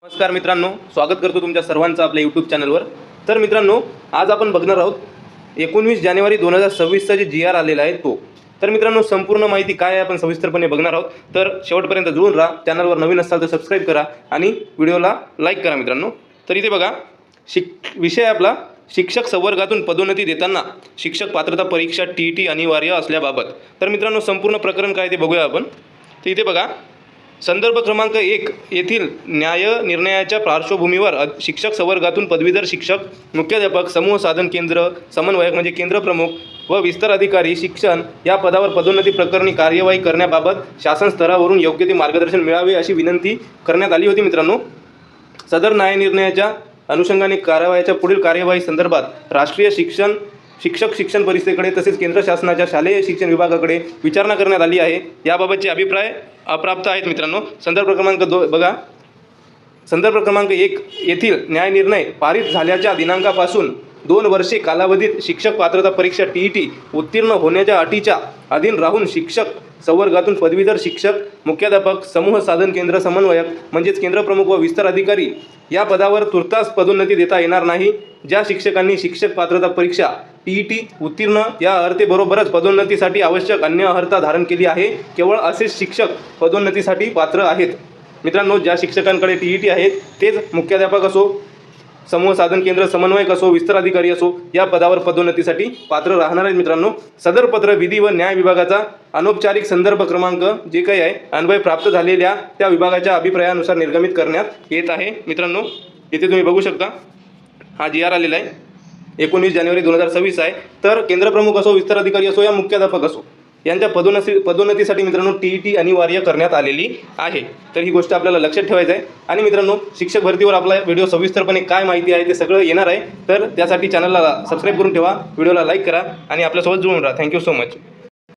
नमस्कार मित्रांनो, स्वागत करतो तुमच्या सर्वांचं आपल्या यूट्यूब चॅनलवर। तर मित्रांनो, आज आपण बघणार आहोत 19 जानेवारी 2026चा जे जी आर आलेला आहे तो। तर मित्रांनो, संपूर्ण माहिती काय आहे आपण सविस्तरपणे बघणार आहोत। तर शेवटपर्यंत जुळून राहा। चॅनलवर नवीन असाल तर सबस्क्राईब करा आणि व्हिडिओला लाईक करा मित्रांनो। तर इथे बघा, विषय आपला शिक्षक संवर्गातून पदोन्नती देताना शिक्षक पात्रता परीक्षा TET अनिवार्य असल्याबाबत। तर मित्रांनो, संपूर्ण प्रकरण काय ते बघूया आपण। तर इथे बघा, संदर्भ क्रमांक 1 येथील न्याय निर्णयाच्या पार्श्वभूमीवर शिक्षक संवर्गातून पदवीधर शिक्षक, मुख्याध्यापक, समूह साधन केंद्र समन्वयक म्हणजे केंद्र प्रमुख व विस्तार अधिकारी शिक्षण या पदावर पदोन्नती प्रकरणी कार्यवाही करण्याबाबत शासन स्तरावरून योग्य ते मार्गदर्शन मिळावे अशी विनंती करण्यात आली होती मित्रांनो। सदर न्याय निर्णयाच्या अनुषंगाने कारवाईच्या पुढील कार्यवाही संदर्भात राष्ट्रीय शिक्षक शिक्षण परिषदेकडे तसेच केंद्र शासनाच्या शालेय शिक्षण विभागाकडे विचारणा करण्यात आली आहे। याबाबतचे अभिप्राय अप्राप्त आहेत मित्रांनो। संदर्भ क्रमांक 2 बघा, संदर्भ क्रमांक 1 येथील न्याय निर्णय पारित झाल्याच्या दिनांकापासून 2 वर्षे कालावधीत शिक्षक पात्रता परीक्षा TET उत्तीर्ण होण्याच्या अटीच्या अधीन राहून शिक्षक संवर्गातून पदवीधर शिक्षक, मुख्याध्यापक, समूह साधन केंद्र समन्वयक म्हणजेच केंद्र प्रमुख व विस्तार अधिकारी या पदावर तुर्तास पदोन्नती देता येणार नाही। ज्या शिक्षकांनी शिक्षक पात्रता परीक्षा TET उत्तीर्ण या अर्हतेबरोबरच पदोन्नतीसाठी आवश्यक अन्य अर्हता धारण केली आहे, केवळ असेच शिक्षक पदोन्नतीसाठी पात्र आहेत। मित्रांनो, ज्या शिक्षकांकडे TET आहेत तेच मुख्याध्यापक असो, समूह साधन केंद्र समन्वयक असो, विस्तार अधिकारी असो या पदावर पदोन्नतीसाठी पात्र राहणार आहेत मित्रांनो। सदर पत्र विधी व न्याय विभागाचा अनौपचारिक संदर्भ क्रमांक जे काही आहे अन्वय प्राप्त झालेल्या त्या विभागाच्या अभिप्रायानुसार निर्गमित करण्यात येत आहे मित्रांनो। इथे तुम्ही बघू शकता, हा जी आर आलेला आहे 19 जानेवारी 2026 आहे। तर केंद्र प्रमुख असो, विस्तार अधिकारी असो या मुख्याध्यापक असो यांच्या पदोन्नतीसाठी मित्रांनो TET अनिवार्य करण्यात आलेली आहे। तर ही गोष्ट आपल्याला लक्षात ठेवायचं आहे। आणि मित्रांनो, शिक्षक भरतीवर आपला व्हिडिओ सविस्तरपणे काय माहिती आहे ते सगळं येणार आहे। तर त्यासाठी चॅनलला सबस्क्राईब करून ठेवा, व्हिडिओला लाईक करा आणि आपल्यासोबत जुळून राहा। Thank you so much.